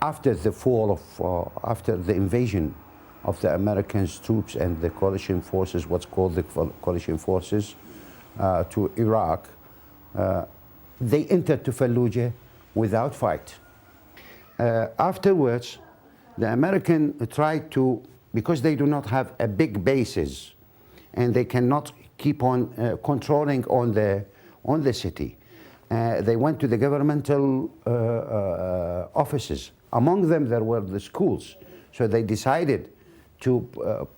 after the fall of, after the invasion of the American troops and the coalition forces, what's called the coalition forces, to Iraq, they entered to Fallujah without fight. Afterwards, the American tried to, because they do not have a big bases, and they cannot keep on controlling on the city. They went to the governmental offices. Among them, there were the schools. So they decided to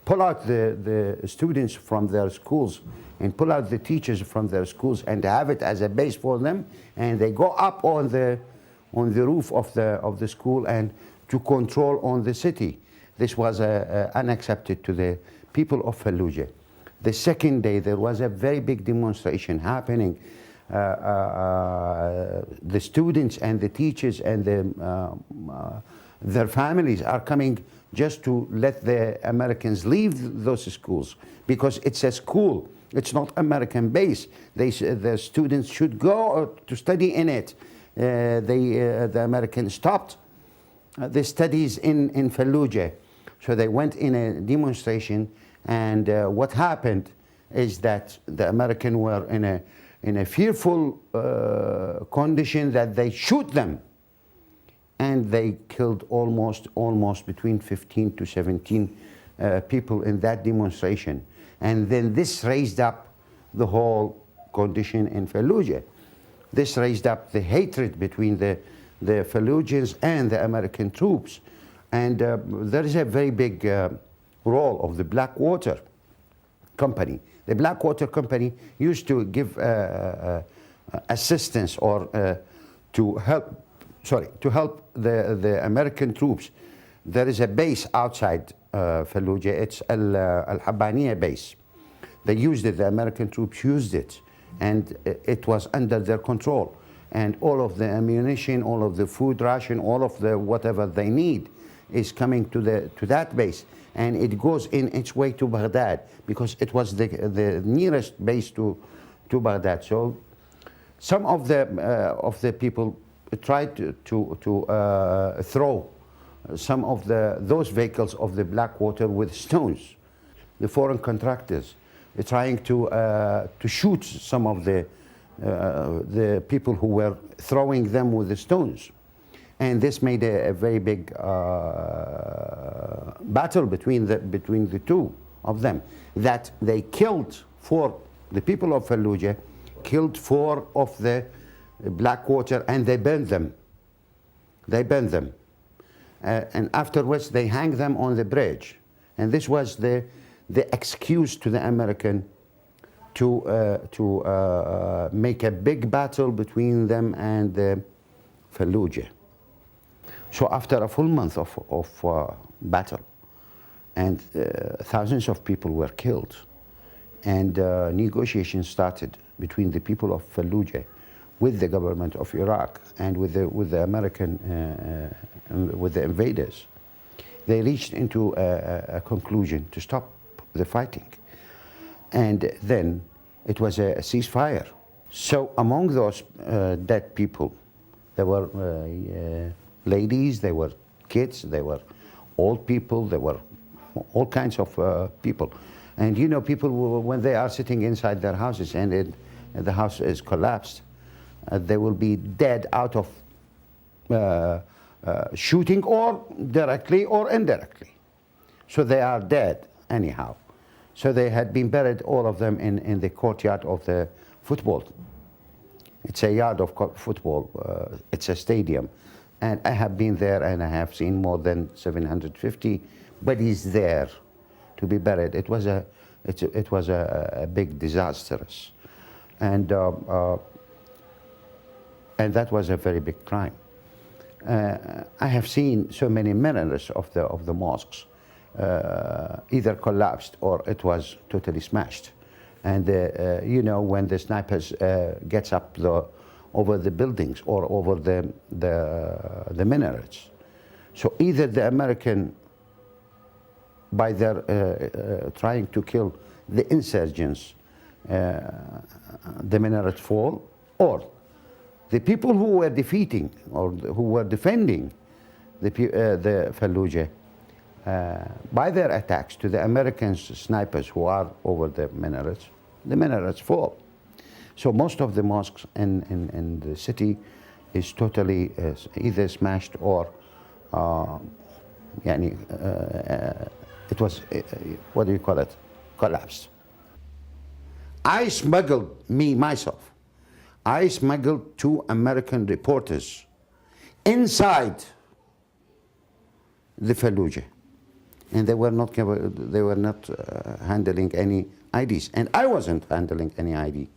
pull out the students from their schools and pull out the teachers from their schools and have it as a base for them. And they go up on the roof of the school and to control on the city. This was unacceptable to the people of Fallujah. The second day, there was a very big demonstration happening. The students and the teachers and their families are coming just to let the Americans leave those schools, because it's a school. It's not American base. The students should go to study in it. The Americans stopped the studies in Fallujah. So they went in a demonstration, and what happened is that the Americans were in a fearful condition that they shoot them, and they killed almost between 15 to 17 people in that demonstration. And then this raised up the whole condition in Fallujah. This raised up the hatred between the Fallujahs and the American troops. And there is a very big role of the Blackwater Company. The Blackwater Company used to give assistance or to help the American troops. There is a base outside Fallujah. It's Al-Habaniya base. They used it, the American troops used it, and it was under their control. And all of the ammunition, all of the food ration, all of the whatever they need is coming to that base. And it goes in its way to Baghdad, because it was the nearest base to Baghdad. So some of the people tried to throw some of those vehicles of the Blackwater with stones. The foreign contractors are trying to shoot some of the people who were throwing them with the stones. And this made a very big battle between the two of them, that they killed the people of Fallujah killed 4 of the Blackwater, and they burned them. And afterwards they hang them on the bridge. And this was the excuse to the American to make a big battle between them and the Fallujah. So after a full month of battle, and thousands of people were killed, and negotiations started between the people of Fallujah with the government of Iraq and with the American, with the invaders. They reached into a conclusion to stop the fighting. And then it was a ceasefire. So among those dead people, there were ladies, there were kids, there were old people, there were all kinds of people. And you know, people, when they are sitting inside their houses and the house is collapsed, they will be dead out of shooting, or directly or indirectly. So they are dead anyhow. So they had been buried, all of them, in the courtyard of the football. It's a yard of football. It's a stadium. And I have been there, and I have seen more than 750 bodies there to be buried. It was a big disastrous. And that was a very big crime. I have seen so many minarets of the mosques either collapsed or it was totally smashed. And you know, when the snipers gets up over the buildings or over the minarets, so either the American, by their trying to kill the insurgents, the minarets fall, or the people who were defeating or who were defending the Fallujah, by their attacks to the American snipers who are over the minarets fall. So most of the mosques in the city is totally either smashed or يعني, it was, what do you call it, collapsed. I smuggled, myself, I smuggled 2 American reporters inside the Fallujah, and they were not handling any IDs, and I wasn't handling any ID.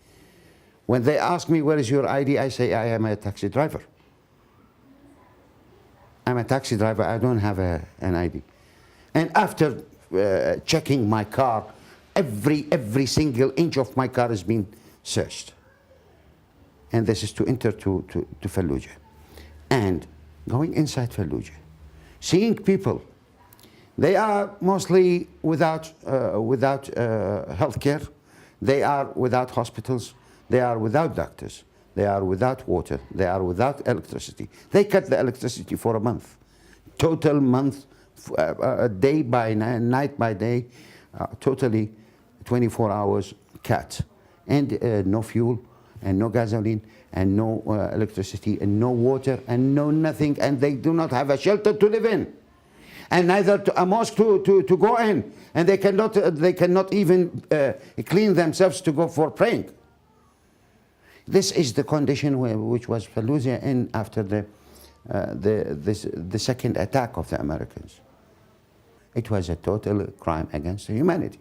When they ask me, where is your ID? I say, I am a taxi driver. I'm a taxi driver, I don't have an ID. And after checking my car, every single inch of my car has been searched. And this is to enter to Fallujah. And going inside Fallujah, seeing people, they are mostly without health care, they are without hospitals, they are without doctors, they are without water, they are without electricity. They cut the electricity for a month, total month, day by night by day, totally 24 hours cut. And no fuel, and no gasoline, and no electricity, and no water, and no nothing, and they do not have a shelter to live in, and neither a mosque to go in, and they cannot even clean themselves to go for praying. This is the condition which was Fallujah in after the second attack of the Americans. It was a total crime against humanity.